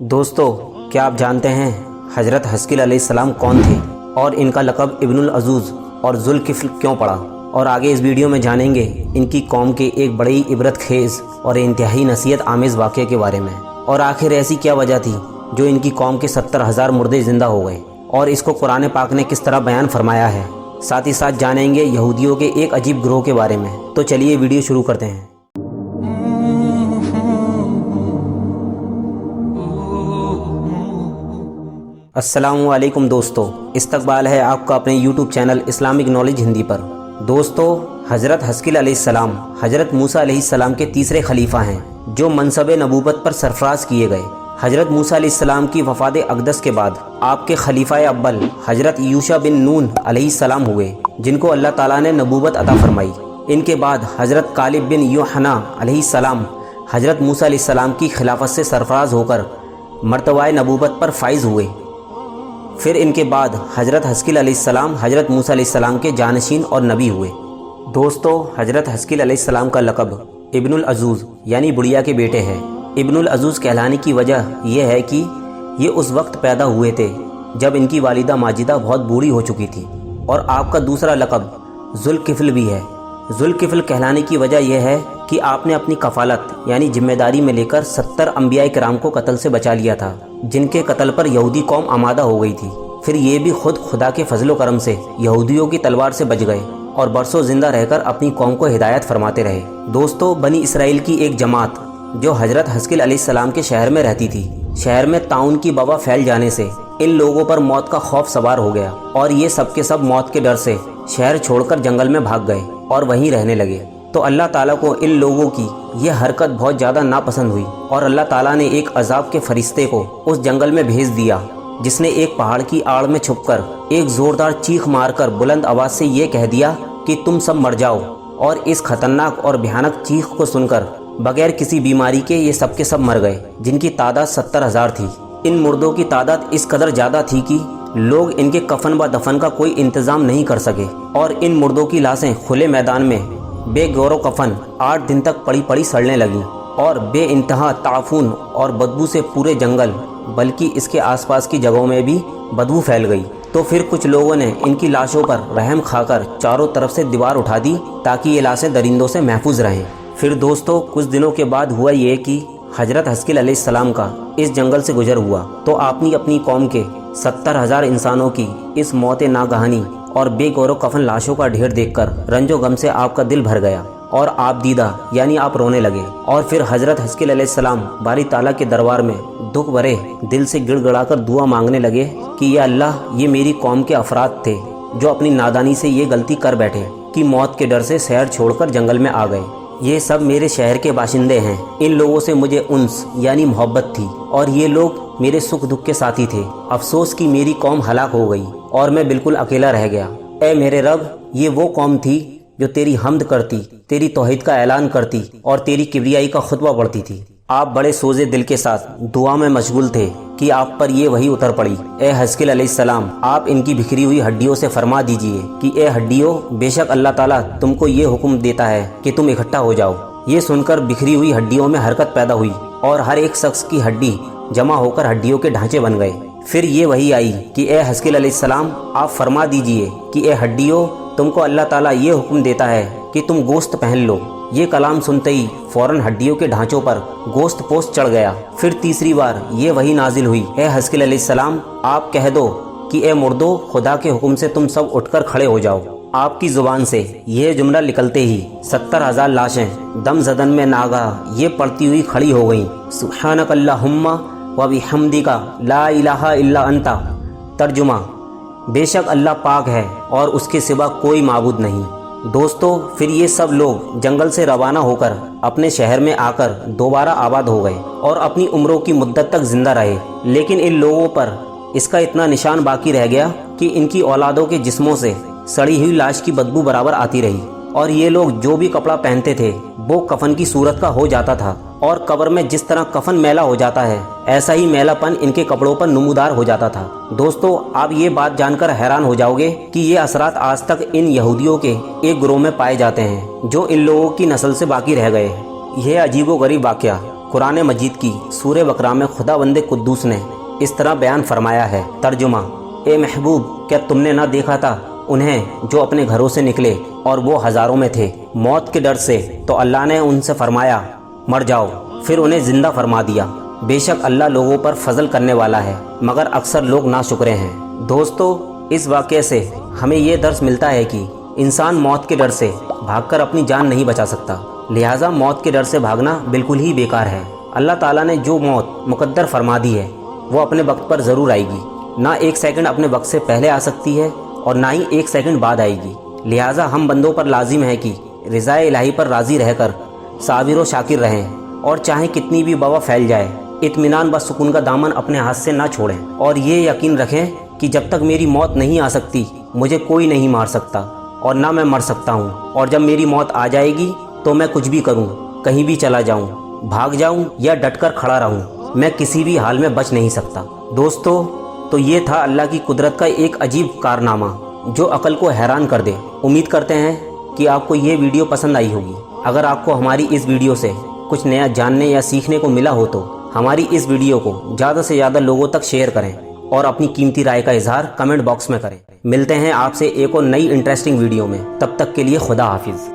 دوستو، کیا آپ جانتے ہیں حضرت حزقیل علیہ السلام کون تھے اور ان کا لقب ابن العزوز اور ذوالکفل کیوں پڑا؟ اور آگے اس ویڈیو میں جانیں گے ان کی قوم کے ایک بڑی عبرت خیز اور انتہائی نصیحت آمیز واقعے کے بارے میں، اور آخر ایسی کیا وجہ تھی جو ان کی قوم کے 70,000 مردے زندہ ہو گئے، اور اس کو قرآن پاک نے کس طرح بیان فرمایا ہے۔ ساتھ ہی ساتھ جانیں گے یہودیوں کے ایک عجیب گروہ کے بارے میں۔ تو چلیے ویڈیو شروع کرتے ہیں۔ السلام علیکم دوستو، استقبال ہے آپ کا اپنے YouTube channel Islamic knowledge Hindi پر۔ دوستو، حضرت حزقیل علیہ السلام حضرت موسیٰ علیہ السلام کے تیسرے خلیفہ ہیں جو منصب نبوت پر سرفراز کیے گئے۔ حضرت موسیٰ علیہ السلام کی وفات اقدس کے بعد آپ کے خلیفہ اول حضرت یوشع بن نون علیہ السلام ہوئے، جن کو اللہ تعالیٰ نے نبوت عطا فرمائی۔ ان کے بعد حضرت کالب بن یوحنا علیہ السلام حضرت موسیٰ علیہ السلام کی خلافت سے سرفراز ہو کر مرتبہ نبوت پر فائز ہوئے۔ پھر ان کے بعد حضرت حزقیل علیہ السلام حضرت موسیٰ علیہ السلام کے جانشین اور نبی ہوئے۔ دوستو، حضرت حزقیل علیہ السلام کا لقب ابن العزوز یعنی بڑھیا کے بیٹے ہے۔ ابن العزوز کہلانے کی وجہ یہ ہے کہ یہ اس وقت پیدا ہوئے تھے جب ان کی والدہ ماجدہ بہت بوڑھی ہو چکی تھی، اور آپ کا دوسرا لقب ذوالکفل بھی ہے۔ ذوالکفل کہلانے کی وجہ یہ ہے کہ آپ نے اپنی کفالت یعنی ذمہ داری میں لے کر 70 انبیاء کرام کو قتل سے بچا لیا تھا، جن کے قتل پر یہودی قوم آمادہ ہو گئی تھی۔ پھر یہ بھی خود خدا کے فضل و کرم سے یہودیوں کی تلوار سے بچ گئے اور برسوں زندہ رہ کر اپنی قوم کو ہدایت فرماتے رہے۔ دوستو، بنی اسرائیل کی ایک جماعت جو حضرت حزقیل علیہ السلام کے شہر میں رہتی تھی، شہر میں طاعون کی وبا پھیل جانے سے ان لوگوں پر موت کا خوف سوار ہو گیا، اور یہ سب کے سب موت کے ڈر سے شہر چھوڑ کر جنگل میں بھاگ گئے اور وہیں رہنے لگے۔ تو اللہ تعالیٰ کو ان لوگوں کی یہ حرکت بہت زیادہ ناپسند ہوئی، اور اللہ تعالیٰ نے ایک عذاب کے فرشتے کو اس جنگل میں بھیج دیا، جس نے ایک پہاڑ کی آڑ میں چھپ کر ایک زوردار چیخ مار کر بلند آواز سے یہ کہہ دیا کہ تم سب مر جاؤ۔ اور اس خطرناک اور بھیانک چیخ کو سن کر بغیر کسی بیماری کے یہ سب کے سب مر گئے، جن کی تعداد 70,000 تھی۔ ان مردوں کی تعداد اس قدر زیادہ تھی کہ لوگ ان کے کفن و دفن کا کوئی انتظام نہیں کر سکے، اور ان مردوں کی لاشیں کھلے میدان میں بے غور و کفن 8 دن تک پڑی پڑی سڑنے لگیں، اور بے انتہا تعفن اور بدبو سے پورے جنگل بلکہ اس کے آس پاس کی جگہوں میں بھی بدبو پھیل گئی۔ تو پھر کچھ لوگوں نے ان کی لاشوں پر رحم کھا کر چاروں طرف سے دیوار اٹھا دی تاکہ یہ لاشیں درندوں سے محفوظ رہیں۔ پھر دوستو، کچھ دنوں کے بعد ہوا یہ کہ حضرت حزقیل علیہ السلام کا اس جنگل سے گزر ہوا، تو آپ نے اپنی قوم کے 70,000 انسانوں کی اس موت ناگہانی اور بے غور و کفن لاشوں کا ڈھیر دیکھ کر رنج و غم سے آپ کا دل بھر گیا، اور آپ دیدہ یعنی آپ رونے لگے، اور پھر حضرت حزقیل علیہ السلام باری تعالیٰ کے دربار میں دکھ بھرے دل سے گڑ گڑا کر دعا مانگنے لگے کہ یا اللہ، یہ میری قوم کے افراد تھے جو اپنی نادانی سے یہ غلطی کر بیٹھے کہ موت کے ڈر سے شہر چھوڑ کر جنگل میں آ گئے۔ یہ سب میرے شہر کے باشندے ہیں، ان لوگوں سے مجھے انس یعنی محبت تھی، اور یہ لوگ میرے سکھ دکھ کے ساتھی تھے۔ افسوس کہ میری قوم ہلاک ہو گئی اور میں بالکل اکیلا رہ گیا۔ اے میرے رب، یہ وہ قوم تھی جو تیری حمد کرتی، تیری توحید کا اعلان کرتی اور تیری کبریائی کا خطبہ پڑھتی تھی۔ آپ بڑے سوزے دل کے ساتھ دعا میں مشغول تھے کہ آپ پر یہ وحی اتر پڑی، اے حزقیل علیہ السلام، آپ ان کی بکھری ہوئی ہڈیوں سے فرما دیجئے کہ اے ہڈیوں، بے شک اللہ تعالیٰ تم کو یہ حکم دیتا ہے کہ تم اکٹھا ہو جاؤ۔ یہ سن کر بکھری ہوئی ہڈیوں میں حرکت پیدا ہوئی، اور ہر ایک شخص کی ہڈی جمع ہو کر ہڈیوں کے ڈھانچے بن گئے۔ پھر یہ وحی آئی کہ اے حزقیل علیہ السلام، آپ فرما دیجئے کہ اے ہڈیوں، تم کو اللہ تعالیٰ یہ حکم دیتا ہے کہ تم گوشت پہن لو۔ یہ کلام سنتے ہی فوراً ہڈیوں کے ڈھانچوں پر گوشت پوست چڑھ گیا۔ پھر تیسری بار یہ وحی نازل ہوئی، اے حزقیل علیہ السلام، آپ کہہ دو کہ اے مردو، خدا کے حکم سے تم سب اٹھ کر کھڑے ہو جاؤ۔ آپ کی زبان سے یہ جملہ نکلتے ہی 70,000 لاشیں دم زدن میں ناگہاں یہ پڑتی ہوئی کھڑی ہو گئیں، سبحانک اللہم و بحمدک لا الہ الا انت۔ ترجمہ: بے شک اللہ پاک ہے اور اس کے سوا کوئی معبود نہیں۔ دوستو، پھر یہ سب لوگ جنگل سے روانہ ہو کر اپنے شہر میں آ کر دوبارہ آباد ہو گئے اور اپنی عمروں کی مدت تک زندہ رہے، لیکن ان لوگوں پر اس کا اتنا نشان باقی رہ گیا کہ ان کی اولادوں کے جسموں سے سڑی ہوئی لاش کی بدبو برابر آتی رہی، اور یہ لوگ جو بھی کپڑا پہنتے تھے وہ کفن کی صورت کا ہو جاتا تھا، اور قبر میں جس طرح کفن میلا ہو جاتا ہے ایسا ہی میلا پن ان کے کپڑوں پر نمودار ہو جاتا تھا۔ دوستو، آپ یہ بات جان کر حیران ہو جاؤ گے کہ یہ اثرات آج تک ان یہودیوں کے ایک گروہ میں پائے جاتے ہیں جو ان لوگوں کی نسل سے باقی رہ گئے۔ یہ عجیب و غریب واقعہ قرآن مجید کی سورہ بقرہ میں خداوند قدوس نے اس طرح بیان فرمایا ہے۔ ترجمہ: اے محبوب، کیا تم نے نہ دیکھا تھا انہیں جو اپنے گھروں سے نکلے اور وہ ہزاروں میں تھے، موت کے ڈر سے، تو اللہ نے ان سے فرمایا مر جاؤ، پھر انہیں زندہ فرما دیا۔ بے شک اللہ لوگوں پر فضل کرنے والا ہے، مگر اکثر لوگ ناشکرے ہیں۔ دوستو، اس واقعے سے ہمیں یہ درس ملتا ہے کہ انسان موت کے ڈر سے بھاگ کر اپنی جان نہیں بچا سکتا، لہٰذا موت کے ڈر سے بھاگنا بالکل ہی بیکار ہے۔ اللہ تعالیٰ نے جو موت مقدر فرما دی ہے وہ اپنے وقت پر ضرور آئے گی، نہ ایک سیکنڈ اپنے وقت سے پہلے آ سکتی ہے اور نہ ہی ایک سیکنڈ بعد آئے گی۔ لہٰذا ہم بندوں پر لازم ہے کہ رضا الہی پر راضی رہ کر صابر و شاکر رہیں، اور چاہے کتنی بھی وبا پھیل جائے، اطمینان و سکون کا دامن اپنے ہاتھ سے نہ چھوڑیں، اور یہ یقین رکھیں کہ جب تک میری موت نہیں آ سکتی مجھے کوئی نہیں مار سکتا اور نہ میں مر سکتا ہوں، اور جب میری موت آ جائے گی تو میں کچھ بھی کروں، کہیں بھی چلا جاؤں، بھاگ جاؤں یا ڈٹ کر کھڑا رہوں، میں کسی بھی حال میں بچ نہیں سکتا۔ دوستو، تو یہ تھا اللہ کی قدرت کا ایک عجیب کارنامہ جو عقل کو حیران کر دے۔ امید کرتے ہیں کہ آپ کو یہ ویڈیو پسند آئی ہوگی۔ اگر آپ کو ہماری اس ویڈیو سے کچھ نیا جاننے یا سیکھنے کو ملا ہو تو ہماری اس ویڈیو کو زیادہ سے زیادہ لوگوں تک شیئر کریں اور اپنی قیمتی رائے کا اظہار کمنٹ باکس میں کریں۔ ملتے ہیں آپ سے ایک اور نئی انٹرسٹنگ ویڈیو میں، تب تک کے لیے خدا حافظ۔